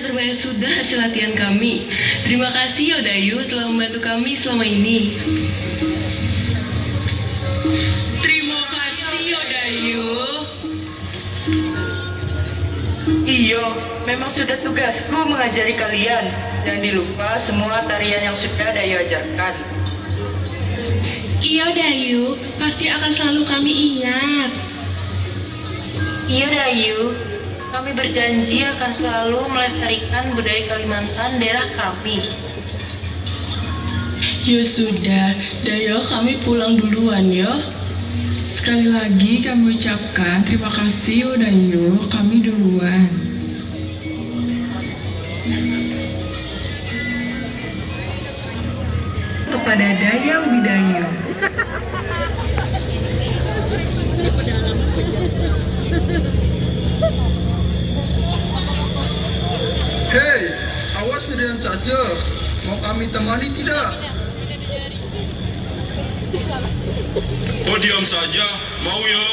terbayar sudah hasil latihan kami. Terima kasih Yodayu telah membantu kami selama ini. Terima kasih Yodayu. Iyo, memang sudah tugasku mengajari kalian. Jangan dilupa semua tarian yang sudah Dayu ajarkan. Iya Dayu, pasti akan selalu kami ingat. Iya Dayu, kami berjanji akan selalu melestarikan budaya Kalimantan daerah kami. Ya sudah, Dayo kami pulang duluan ya. Sekali lagi kami ucapkan terima kasih Yodayu, kami duluan. Kepada Dayang Bidayu. Hei, awas sendirian saja. Mau kami temani tidak? Kok diam saja? Mau yo?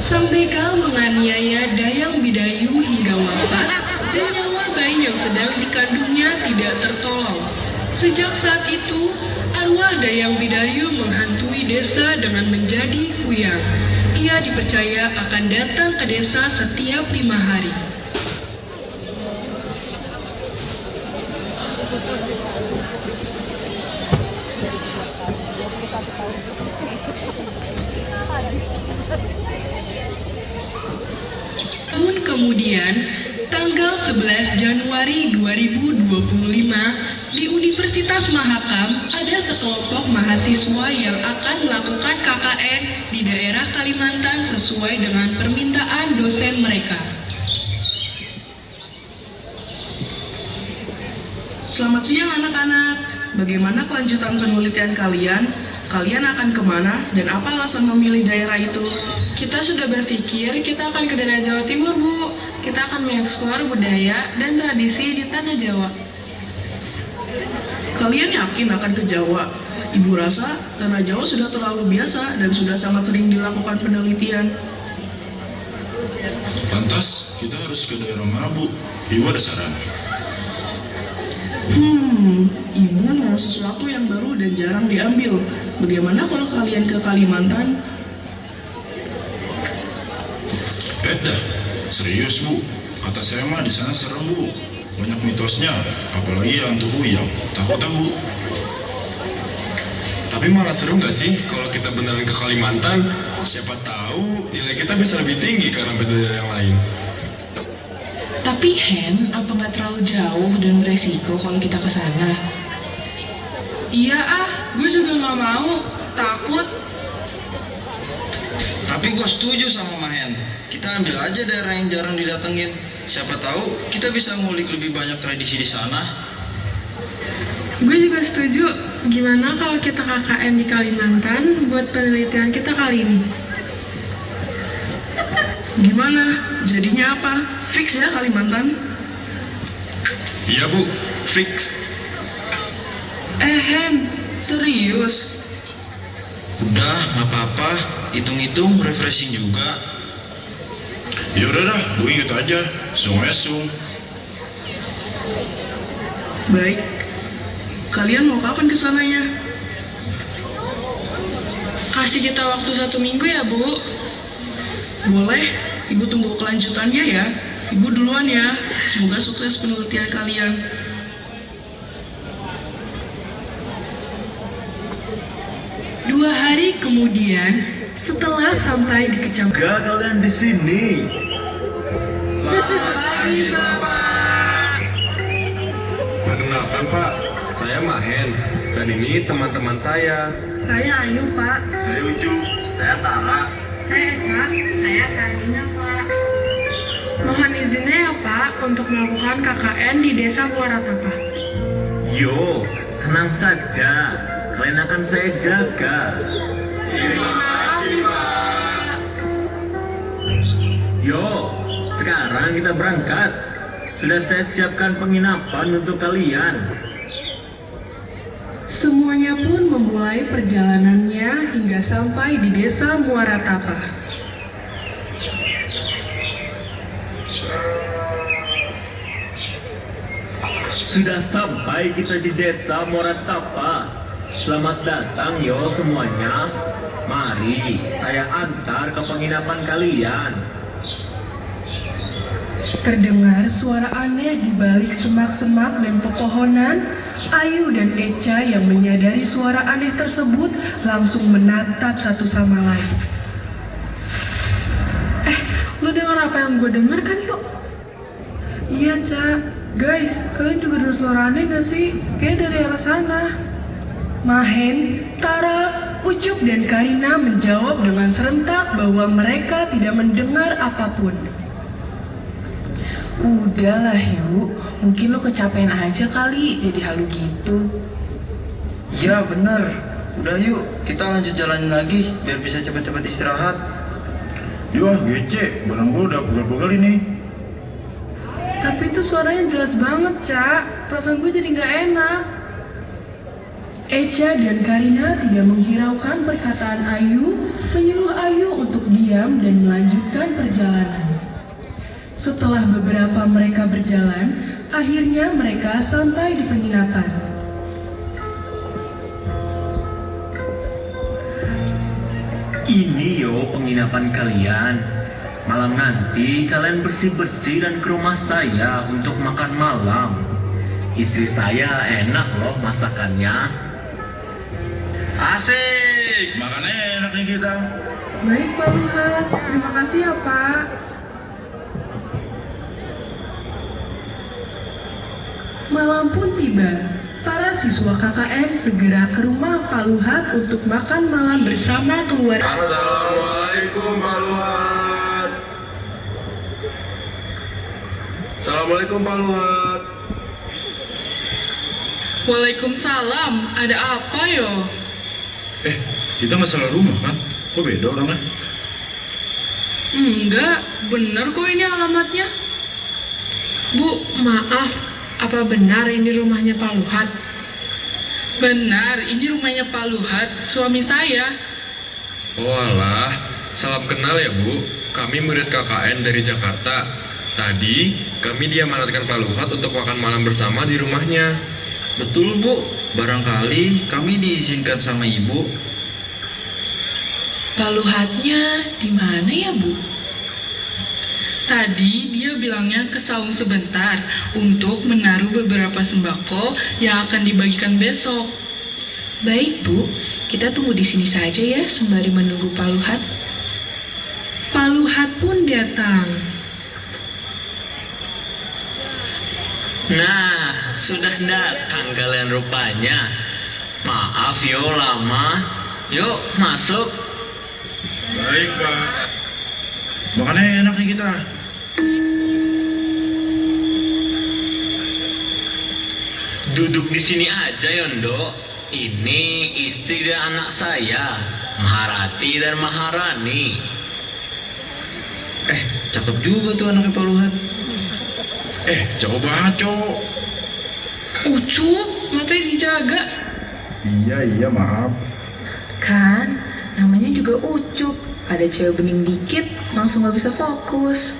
Sang begal menganiaya Dayang Bidayu hingga wafat dan nyawa bayi yang sedang dikandungnya tidak tertolong. Sejak saat itu, arwah Dayang Bidayu menghantui desa dengan menjadi kuyang. Ia dipercaya akan datang ke desa setiap 5 hari. Tahun kemudian, tanggal 11 Januari 2025, di Universitas Mahakam ada sekelompok mahasiswa yang akan melakukan KKN di daerah Kalimantan sesuai dengan permintaan dosen mereka. Selamat siang anak-anak. Bagaimana kelanjutan penelitian kalian? Kalian akan kemana dan apa alasan memilih daerah itu? Kita sudah berpikir kita akan ke daerah Jawa Timur, Bu. Kita akan mengeksplor budaya dan tradisi di tanah Jawa. Kalian yakin akan ke Jawa? Ibu rasa tanah Jawa sudah terlalu biasa dan sudah sangat sering dilakukan penelitian. Lantas, kita harus ke daerah mana, Bu? Ibu ada saran? Ibu mau sesuatu yang baru dan jarang diambil. Bagaimana kalau kalian ke Kalimantan? Dah, serius Bu. Kata saya mah di sana serem Bu. Banyak mitosnya, apalagi hantu kuyang. Takut tak Bu? Tapi malah seru nggak sih kalau kita beneran ke Kalimantan? Siapa tahu nilai kita bisa lebih tinggi karena beda dari yang lain. Tapi Hen, apa nggak terlalu jauh dan beresiko kalau kita ke sana? Iya gue juga nggak mau, takut. Tapi gue setuju sama Mahen. Kita ambil aja daerah yang jarang didatengin. Siapa tahu kita bisa ngulik lebih banyak tradisi di sana. Gue juga setuju. Gimana kalau kita KKN di Kalimantan buat penelitian kita kali ini? Gimana? Jadinya apa? Fix ya Kalimantan? Iya Bu, fix. Hen, serius? Udah, nggak apa-apa. Hitung-hitung refreshing juga. Ya udah dah, gue ikut aja. Sung. Baik. Kalian mau kapan kesananya? Kasih kita waktu 1 minggu ya, Bu. Boleh, Ibu tunggu kelanjutannya ya. Ibu duluan ya. Semoga sukses penelitian kalian. Dua hari kemudian, setelah sampai di kecamatan Kalian di sini. Perkenalkan Pak, saya Mahen dan ini teman-teman saya. Saya Ayu, Pak. Saya Uju. Saya Tara. Saya Eca. Saya Karina, Pak. Mohon izinnya ya, Pak, untuk melakukan KKN di Desa Muaratapa. Yo, tenang saja. Kalian akan saya jaga. Terima kasih, Pak. Yo, sekarang kita berangkat. Sudah saya siapkan penginapan untuk kalian. memulai perjalanannya hingga sampai di desa Muara Tapah. Sudah sampai kita di desa Moratapa. Selamat datang yo semuanya. Mari saya antar ke penginapan kalian. Terdengar suara aneh di balik semak-semak dan pepohonan. Ayu dan Echa yang menyadari suara aneh tersebut langsung menatap satu sama lain. Lo dengar apa yang gue denger kan yuk? Iya, Ca. Guys, kalian juga dengar suara aneh gak sih? Kayaknya dari arah sana. Mahen, Tara, Ucup, dan Karina menjawab dengan serentak bahwa mereka tidak mendengar apapun. Udahlah yuk, mungkin lo kecapean aja kali jadi halu gitu. Iya bener. Udah yuk, kita lanjut jalanin lagi biar bisa cepet-cepet istirahat. Yuk, gece, barang gue udah pegel-pegel ini. Tapi itu suaranya jelas banget, Ca. Perasaan gue jadi gak enak. Echa dan Karina tidak menghiraukan perkataan Ayu, menyuruh Ayu untuk diam dan melanjutkan perjalanan. Setelah beberapa mereka berjalan, akhirnya mereka sampai di penginapan. Ini yo penginapan kalian. Malam nanti kalian bersih-bersih dan ke rumah saya untuk makan malam. Istri saya enak loh masakannya. Asik! Makannya enak nih kita. Baik, Pak Luhat. Terima kasih ya, Pak. Malam pun tiba. Para siswa KKN segera ke rumah Pak Luhat untuk makan malam bersama keluarga. Assalamualaikum Pak Luhat. Assalamualaikum Pak Luhat. Waalaikumsalam, ada apa yo? Kita nggak salah rumah kan? Kok beda orangnya? Enggak, bener kok ini alamatnya. Bu, maaf, apa benar ini rumahnya Pak Luhat? Benar, ini rumahnya Pak Luhat, suami saya. Oh alah, salam kenal ya Bu. Kami murid KKN dari Jakarta. Tadi kami diamanatkan Pak Luhat untuk makan malam bersama di rumahnya. Betul Bu, barangkali kami diizinkan sama Ibu. Pak Luhatnya di mana ya Bu? Tadi dia bilangnya ke saung sebentar untuk menaruh beberapa sembako yang akan dibagikan besok. Baik Bu, kita tunggu di sini saja ya sembari menunggu Pak Luhat. Pak Luhat pun datang. Nah, sudah datang kalian rupanya. Maaf yo lama. Yuk masuk. Baik, Pak. Makannya enak nih kita. Duduk di sini aja Yondo. Ini istri dan anak saya, Maharati dan Maharani. Cakep juga tuh anaknya Pak Luhat. Cakep banget, cowok. Ucup, matanya dijaga. Iya, maaf. Kan, namanya juga Ucup. Ada cewek bening dikit, langsung gak bisa fokus.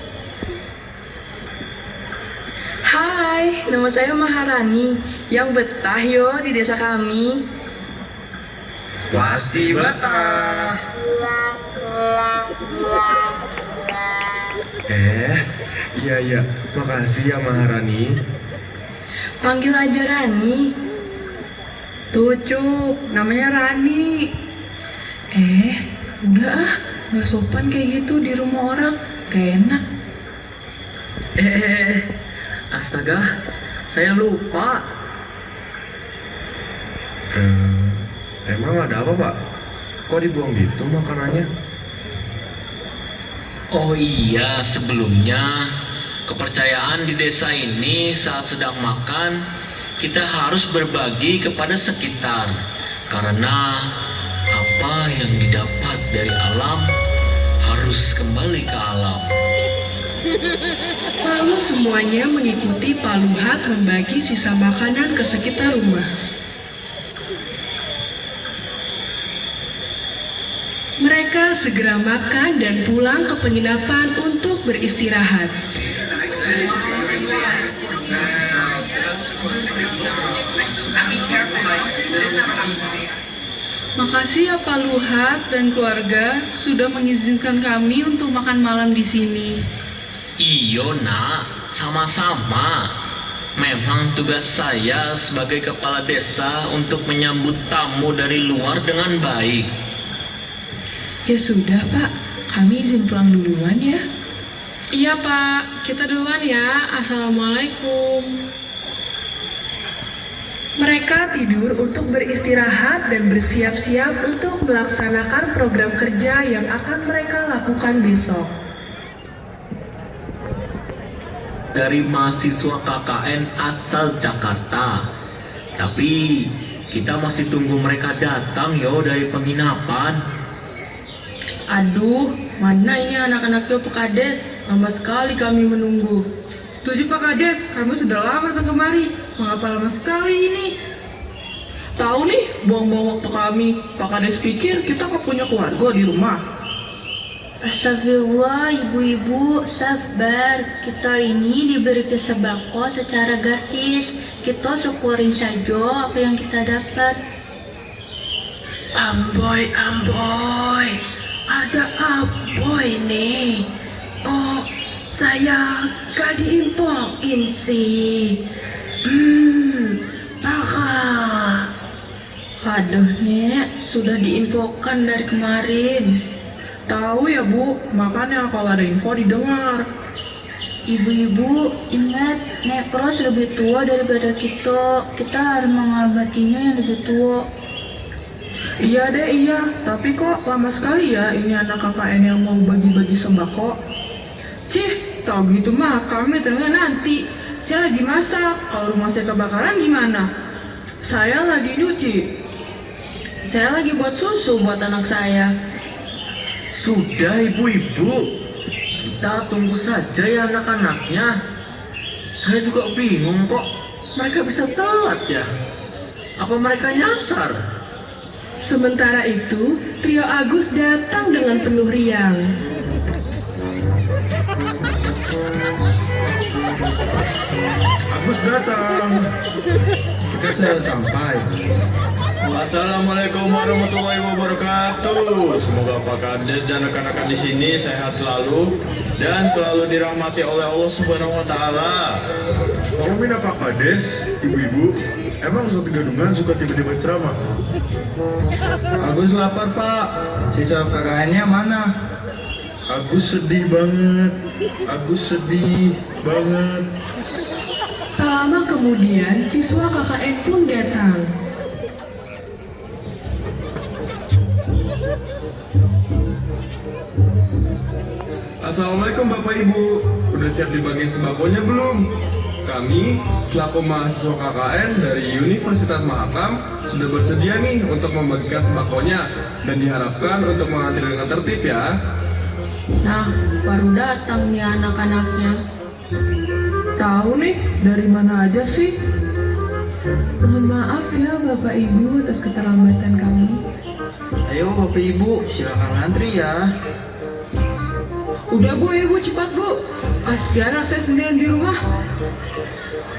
Hai, nama saya Maharani yang betah yo di desa kami. Pasti betah. Iya, makasih ya Maharani. Panggil aja Rani. Tuh Cup, namanya Rani. Udah ah, gak sopan kayak gitu di rumah orang, gak enak. Astaga, saya lupa. Emang ada apa Pak? Kok dibuang gitu makanannya? Oh iya, sebelumnya kepercayaan di desa ini saat sedang makan kita harus berbagi kepada sekitar, karena apa yang didapat dari alam harus kembali ke alam. Lalu semuanya mengikuti Pak Luhat membagi sisa makanan ke sekitar rumah. Mereka segera makan dan pulang ke penginapan untuk beristirahat. Makasih ya Pak Luhat dan keluarga sudah mengizinkan kami untuk makan malam di sini. Iyo nak, sama-sama. Memang tugas saya sebagai kepala desa untuk menyambut tamu dari luar dengan baik. Ya sudah Pak, kami izin pulang duluan ya. Iya Pak, kita duluan ya. Assalamualaikum. Mereka tidur untuk beristirahat dan bersiap-siap untuk melaksanakan program kerja yang akan mereka lakukan besok. Dari mahasiswa KKN asal Jakarta. Tapi kita masih tunggu mereka datang yo dari penginapan. Aduh, mana ini anak-anaknya Pak Kades? Lama sekali kami menunggu. Setuju Pak Kades, kami sudah lama datang kemari. Mengapa lama sekali ini? Tahu nih, buang-buang waktu kami. Pak Kades pikir kita nggak punya keluarga di rumah. Astagfirullah, ibu-ibu, sabar. Kita ini diberi sembako secara gratis. Kita syukurin saja apa yang kita dapat. Amboy, ada apa ini? Kok saya gak diinfoin sih? Pakar. Aduh, Nek, sudah diinfokan dari kemarin. Tahu ya Bu, makanya kalau ada info didengar. Ibu-ibu, ingat, Nekros lebih tua daripada kita. Kita harus menghormatinya yang lebih tua. Iya deh, iya. Tapi kok lama sekali ya ini anak KKN yang mau bagi-bagi sembako. Cih, tau gitu mah kami ternyata nanti. Saya lagi masak, kalau rumah saya kebakaran gimana? Saya lagi nyuci. Saya lagi buat susu buat anak saya. Sudah ibu-ibu, kita tunggu saja ya anak-anaknya. Saya juga bingung kok, mereka bisa telat ya? Apa mereka nyasar? Sementara itu, trio Agus datang dengan penuh riang. Agus datang. Kita sudah sampai. Assalamualaikum warahmatullahi wabarakatuh. Semoga Pak Kades dan rekan-rekan di sini sehat selalu dan selalu dirahmati oleh Allah Subhanahu wa taala. Ngomongin Pak Kades, ibu-ibu, emang satu gadungan suka tiba-tiba ceramah? Agus lapar Pak. Siswa KKN-nya mana? Agus sedih banget. Agus sedih banget. Tak lama kemudian, siswa KKN pun datang. Assalamualaikum Bapak Ibu, udah siap dibagiin sembakonya belum? Kami, selaku mahasiswa KKN dari Universitas Mahakam, sudah bersedia nih untuk membagikan sembakonya dan diharapkan untuk mengatur dengan tertib ya. Nah, baru datang nih anak-anaknya. Tahu nih, dari mana aja sih? Mohon maaf ya Bapak Ibu atas keterlambatan kami. Ayo Bapak Ibu, silakan ngantri ya. Udah Bu, Ibu cepat Bu. Kasihan anak saya sendirian di rumah.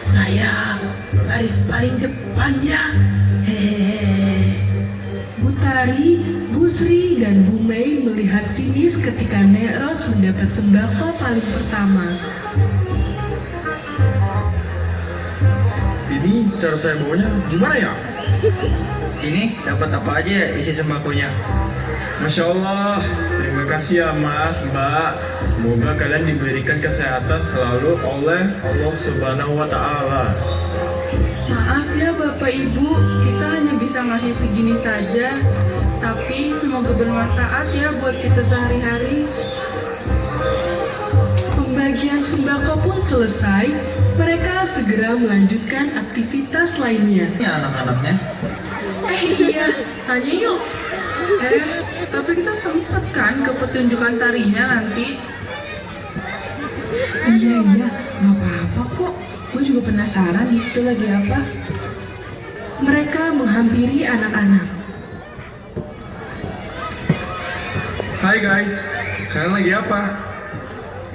Saya baris paling depan ya. Hehehe. Bu Tari, Bu Sri, dan Bu Mei melihat sinis ketika Nekros mendapat sembako paling pertama. Ini cara saya bawanya gimana ya? Ini dapat apa aja ya isi sembakonya? Masya Allah, terima kasih ya Mas, Mbak. Semoga kalian diberikan kesehatan selalu oleh Allah Subhanahu wa Ta'ala. Maaf ya Bapak Ibu, kita hanya bisa ngasih segini saja. Tapi semoga bermanfaat ya buat kita sehari-hari. Pembagian sembako pun selesai. Mereka segera melanjutkan aktivitas lainnya. Ya anak-anaknya. Iya, tanya yuk. Tapi kita sempet kan ke pertunjukan tarinya nanti? Iya, nggak apa-apa kok. Gue juga penasaran di situ lagi apa. Mereka menghampiri anak-anak. Hai guys, kalian lagi apa?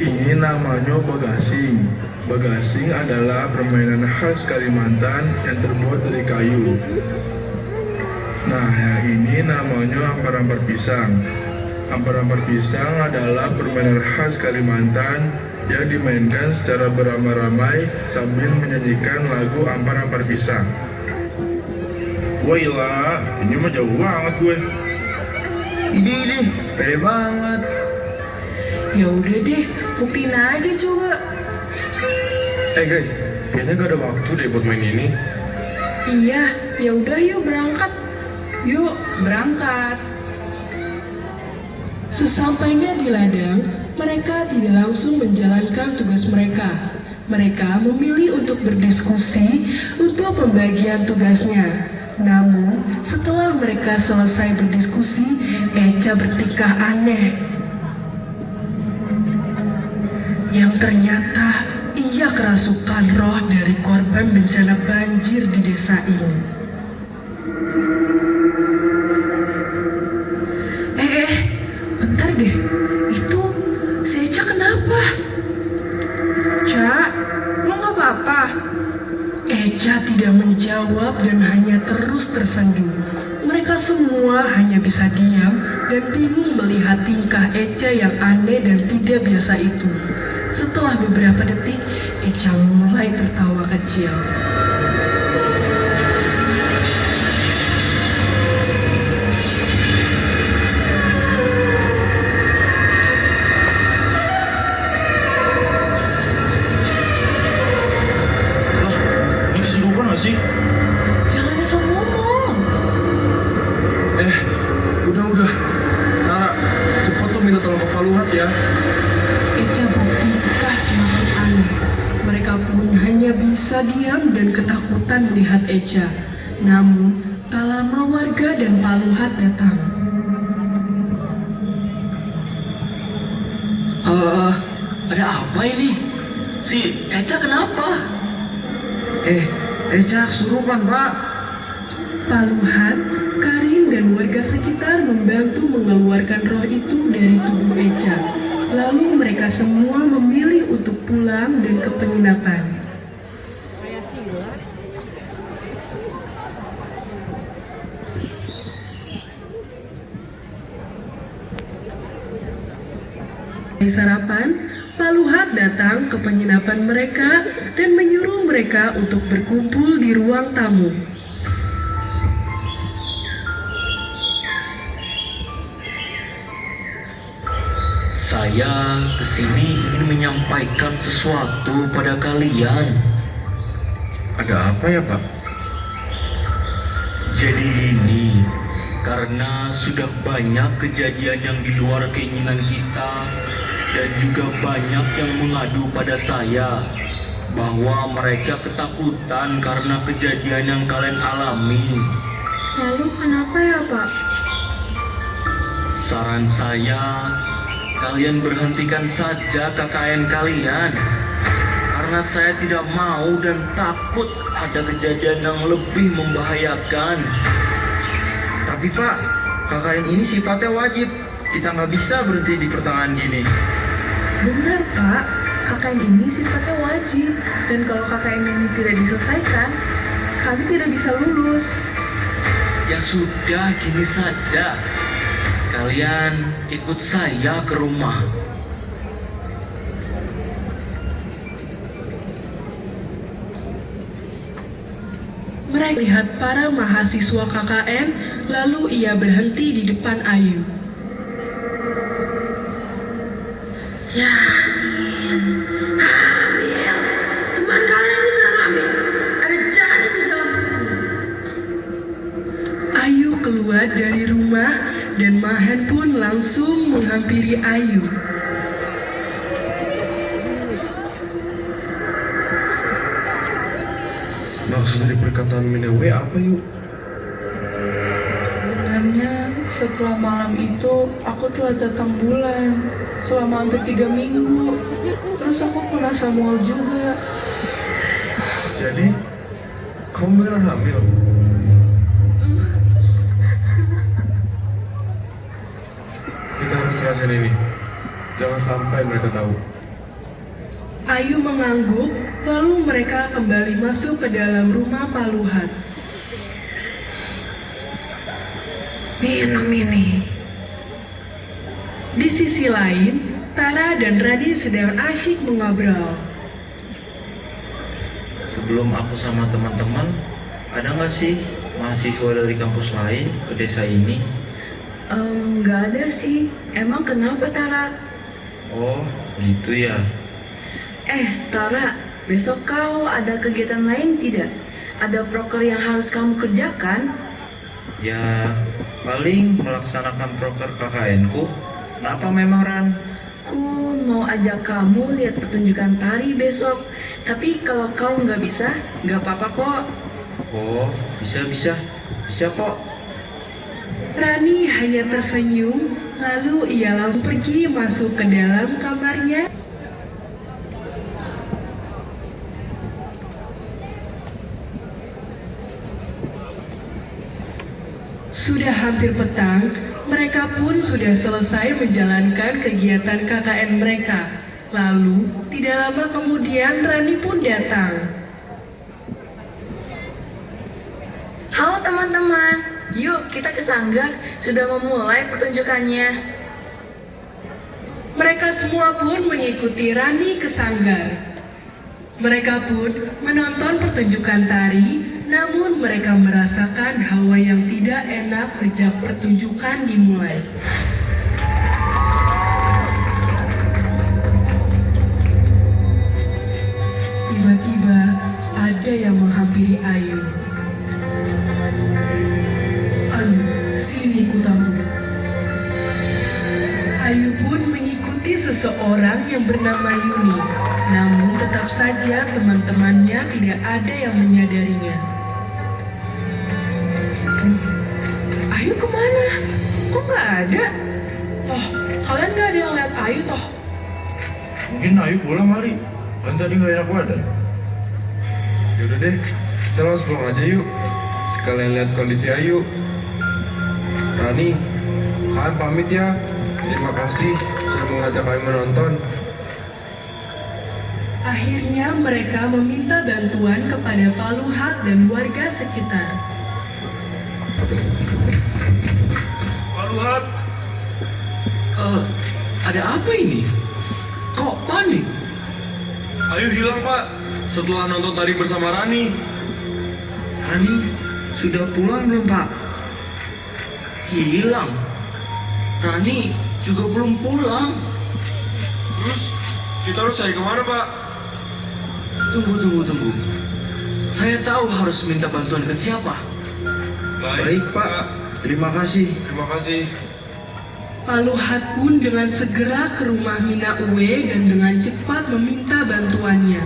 Ini namanya bagasing. Bagasing adalah permainan khas Kalimantan yang terbuat dari kayu. Nah, yang ini namanya ampar-ampar pisang. Ampar-ampar pisang adalah permainan khas Kalimantan yang dimainkan secara beramai-ramai sambil menyanyikan lagu ampar-ampar pisang. Wah ilah, ini mah jauh banget gue. Ini, pede banget. Ya udah deh, buktiin aja coba. Guys, kayaknya gak ada waktu deh buat main ini. Iya, ya udah yuk berangkat. Yuk, berangkat. Sesampainya di ladang, mereka tidak langsung menjalankan tugas mereka. Mereka memilih untuk berdiskusi untuk pembagian tugasnya. Namun, setelah mereka selesai berdiskusi, Echa bertikah aneh. Yang ternyata ia kerasukan roh dari korban bencana banjir di desa ini. Bentar deh, itu si Echa kenapa? Ca, lo gak apa-apa? Echa tidak menjawab dan hanya terus tersenyum. Mereka semua hanya bisa diam dan bingung melihat tingkah Echa yang aneh dan tidak biasa itu. Setelah beberapa detik, Echa mulai tertawa kecil. Ini kesurupan gak sih? Jangan asal ngomong. Udah. Tara, cepat lo minta tolong ke Pak Luhat ya. Echa bertingkah semakin aneh. Mereka pun hanya bisa diam dan ketakutan melihat Echa. Namun, tak lama warga dan Pak Luhat datang. Ada apa ini? Si Echa kenapa? Echa kesurupan, Pak. Pak Luhat, Karin, dan warga sekitar membantu mengeluarkan roh itu dari tubuh Echa. Lalu mereka semua memilih untuk pulang dan ke penginapan. Di sarapan, Pak Luhat datang ke penginapan mereka dan menyuruh mereka untuk berkumpul di ruang tamu. Saya kesini ingin menyampaikan sesuatu pada kalian. Ada apa ya Pak? Jadi ini, karena sudah banyak kejadian yang di luar keinginan kita dan juga banyak yang mengadu pada saya bahwa mereka ketakutan karena kejadian yang kalian alami. Lalu kenapa ya Pak? Saran saya, kalian berhentikan saja KKN kalian. Karena saya tidak mau dan takut ada kejadian yang lebih membahayakan. Tapi Pak, KKN ini sifatnya wajib. Kita nggak bisa berhenti di pertengahan gini. Benar Pak, KKN ini sifatnya wajib. Dan kalau KKN ini tidak diselesaikan, kami tidak bisa lulus. Ya sudah, gini saja. Kalian ikut saya ke rumah. Mereka lihat para mahasiswa KKN, lalu ia berhenti di depan Ayu. Janin, hamil. Teman kalian ini sedang hamil. Ada janin di dalam perutnya. Ayu keluar dari rumah dan Mahen pun langsung menghampiri Ayu. Maksud dari perkataan Minewe apa yuk? Sebenarnya setelah malam itu aku telah datang bulan selama hampir 3 minggu. Terus aku kena Samuel juga. Jadi, kamu beneran hamil? Kita harus rahasian ini. Jangan sampai mereka tahu. Ayu mengangguk, lalu mereka kembali masuk ke dalam rumah Paluhat. Minum ini. Di sisi lain, Tara dan Rani sedang asyik mengobrol. Sebelum aku sama teman-teman, ada nggak sih mahasiswa dari kampus lain ke desa ini? Nggak ada sih. Emang kenapa, Tara? Oh, gitu ya. Tara, besok kau ada kegiatan lain tidak? Ada proker yang harus kamu kerjakan? Ya, paling melaksanakan proker KKN-ku. Kenapa memang, Ran? Ku mau ajak kamu lihat pertunjukan tari besok. Tapi kalau kau nggak bisa, nggak apa-apa kok. Oh, bisa kok. Rani hanya tersenyum, lalu ia langsung pergi masuk ke dalam kamarnya. Sudah hampir petang, mereka pun sudah selesai menjalankan kegiatan KKN mereka. Lalu, tidak lama kemudian Rani pun datang. Halo teman-teman, yuk kita ke sanggar. Sudah memulai pertunjukannya. Mereka semua pun mengikuti Rani ke sanggar. Mereka pun menonton pertunjukan tari. Namun mereka merasakan hawa yang tidak enak sejak pertunjukan dimulai. Tiba-tiba ada yang menghampiri Ayu. Ayu, sini kutamu. Ayu pun mengikuti seseorang yang bernama Yuni. Namun tetap saja teman-temannya tidak ada yang menyadarinya. Ayu kemana? Kok nggak ada? Loh, kalian nggak ada yang lihat Ayu toh? Mungkin Ayu pulang kali. Kan tadi nggak enak badan. Yaudah deh, kita langsung pulang aja yuk. Sekalian lihat kondisi Ayu. Rani, kalian pamit ya. Terima kasih sudah mengajak kami menonton. Akhirnya mereka meminta bantuan kepada Paluhat dan warga sekitar. Paluhat, ada apa ini? Kok panik? Ayu hilang pak, setelah nonton tadi bersama Rani. Rani, sudah pulang belum, Pak? Hilang. Rani juga belum pulang. Terus kita harus cari kemana pak? Tunggu. Saya tahu harus minta bantuan ke siapa. Baik, Pak. Terima kasih. Terima kasih. Paluhat pun dengan segera ke rumah Mina Uwe dan dengan cepat meminta bantuannya.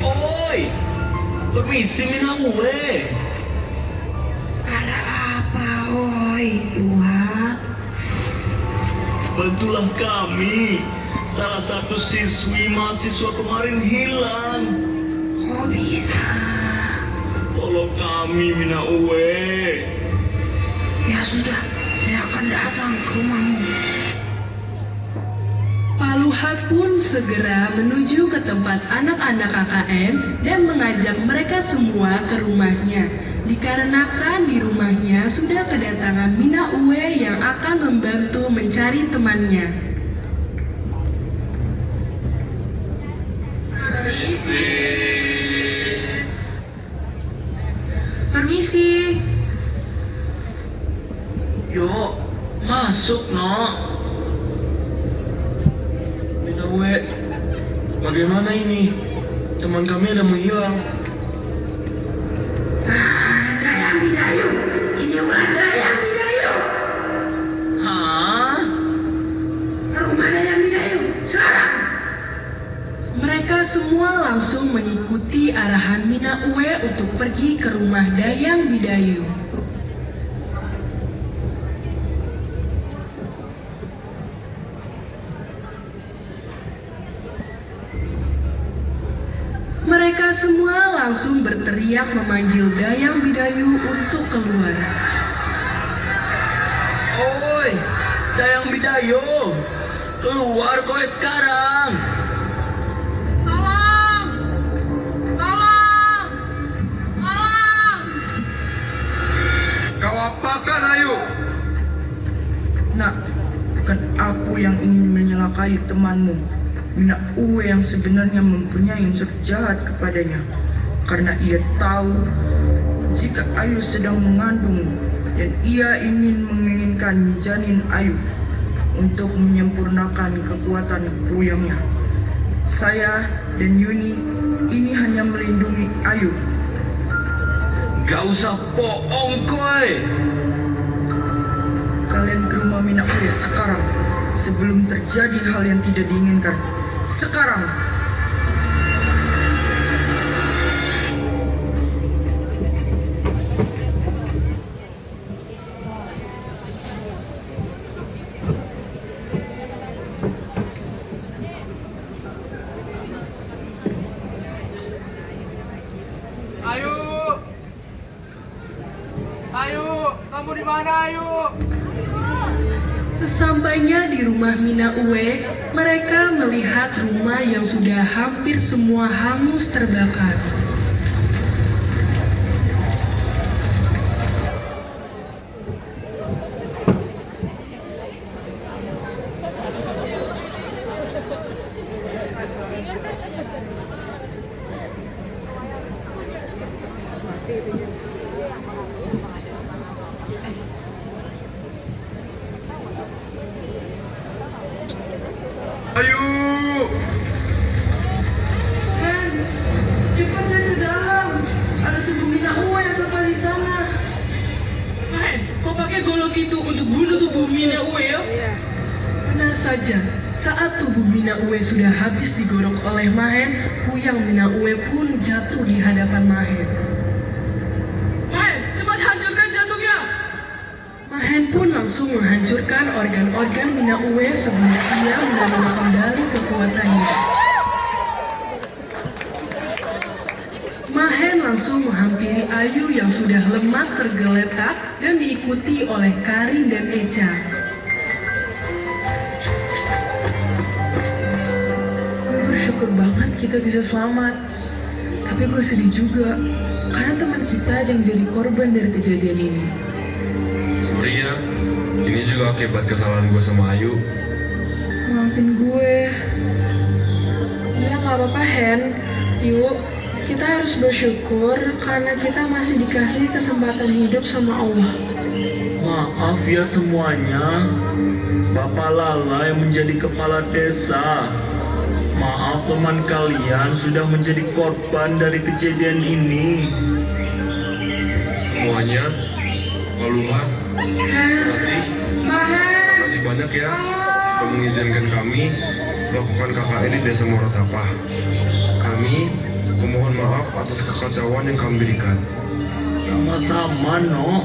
Oi, permisi Mina Uwe. Ada apa, oi? Luhat. Bantulah kami. Salah satu siswi mahasiswa kemarin hilang. Kok bisa? Tolong kami Mina Uwe. Ya sudah, saya akan datang ke rumahmu. Paluhat pun segera menuju ke tempat anak-anak KKN dan mengajak mereka semua ke rumahnya. Dikarenakan di rumahnya sudah kedatangan Mina Uwe yang akan membantu mencari temannya. Permisi. Yuk, masuk no. Mina Uwe, bagaimana ini? Teman kami ada menghilang. Dayang Bidayu, ini ulah Dayang Bidayu. Hah? Rumah Dayang Bidayu, sekarang. Mereka semua langsung mengikuti arahan Mina Uwe untuk pergi ke rumah Dayang Bidayu. Mereka Mereka semua langsung berteriak memanggil Dayang Bidayu untuk keluar. Oi, Dayang Bidayu, keluar kowe sekarang. Tolong! Tolong! Tolong! Kau apakan Ayu? Nak, bukan aku yang ingin menyelakai temanmu. Mina Uwe yang sebenarnya mempunyai unsur jahat kepadanya. Karena ia tahu jika Ayu sedang mengandung dan ia menginginkan janin Ayu untuk menyempurnakan kekuatan kuyangnya. Saya dan Yuni ini hanya melindungi Ayu. Gak usah bohong kowe. Kalian ke rumah Mina Uwe sekarang sebelum terjadi hal yang tidak diinginkan. Sekarang. Ayu! Ayu, kamu di mana Ayu? Sesampainya di rumah Mina Uwe, mereka melihat rumah yang sudah hampir semua hangus terbakar. Ayu! Hen, cepat cari ke dalam. Ada tubuh Mina Uwe yang terlepas di sana. Hen, kau pakai golok itu untuk bunuh tubuh Mina Uwe ya? Benar saja, saat tubuh Mina Uwe sudah habis digorok oleh Mahen, kuyang Mina Uwe pun jatuh di hadapan Mahen. Hen, cepat hancurkan jantungnya. Mahen pun langsung menghancurkan organ-organ Mina Uwe sebelum ia menerima kembali kekuatannya. Mahen langsung menghampiri Ayu yang sudah lemas tergeletak dan diikuti oleh Karin dan Echa. Gue bersyukur banget kita bisa selamat. Tapi gue sedih juga, karena teman kita ada yang jadi korban dari kejadian ini. Sorry ya, ini juga akibat kesalahan gue sama Ayu. Maafin gue. Iya gak apa-apa Hen. Yuk, kita harus bersyukur karena kita masih dikasih kesempatan hidup sama Allah. Maaf ya semuanya, Bapak Lala yang menjadi kepala desa. Maaf teman kalian sudah menjadi korban dari kejadian ini. Semuanya, Pak Lurah, Ratih, terima kasih banyak ya sudah mengizinkan kami melakukan KKN di Desa Moratapah. Kami memohon maaf atas kekacauan yang kami berikan. Sama-sama, No.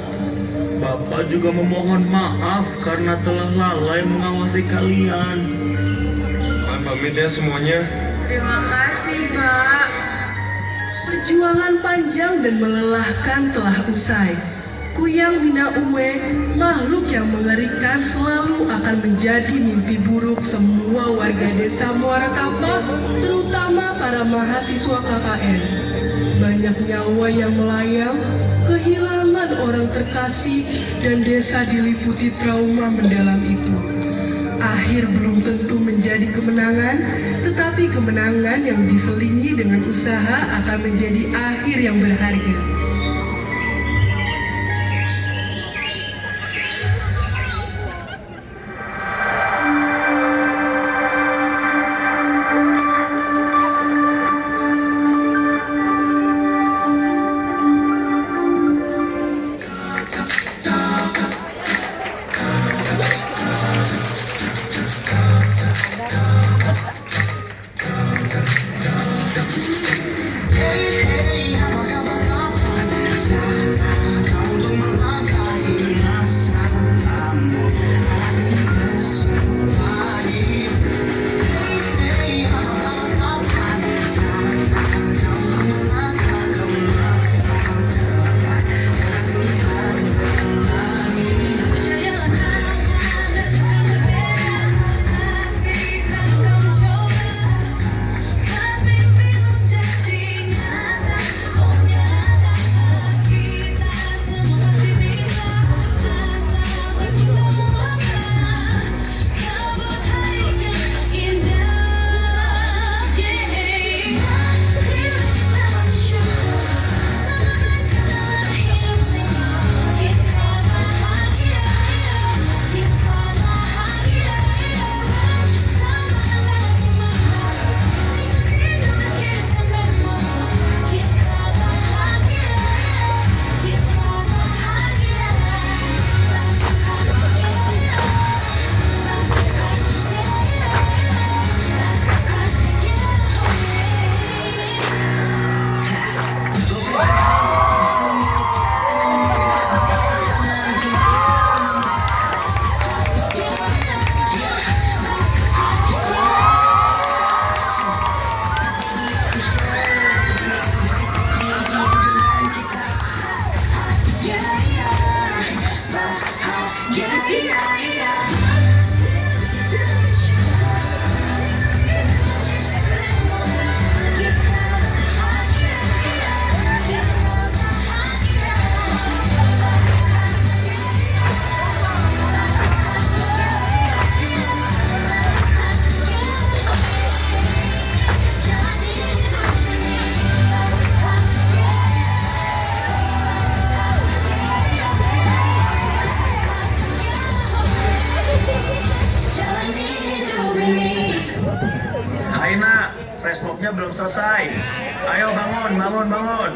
Bapak juga memohon maaf karena telah lalai mengawasi kalian. Kalian pamit ya semuanya. Terima kasih, Pak. Perjuangan panjang dan melelahkan telah usai. Kuyang Mina Uwe, makhluk yang mengerikan, selalu akan menjadi mimpi buruk semua warga desa Muara Kappa, terutama para mahasiswa KKN. Banyak nyawa yang melayang, kehilangan orang terkasih, dan desa diliputi trauma mendalam itu. Akhir belum tentu menjadi kemenangan, tetapi kemenangan yang diselingi dengan usaha akan menjadi akhir yang berharga. flash mobnya belum selesai. Ayo bangun, bangun, bangun.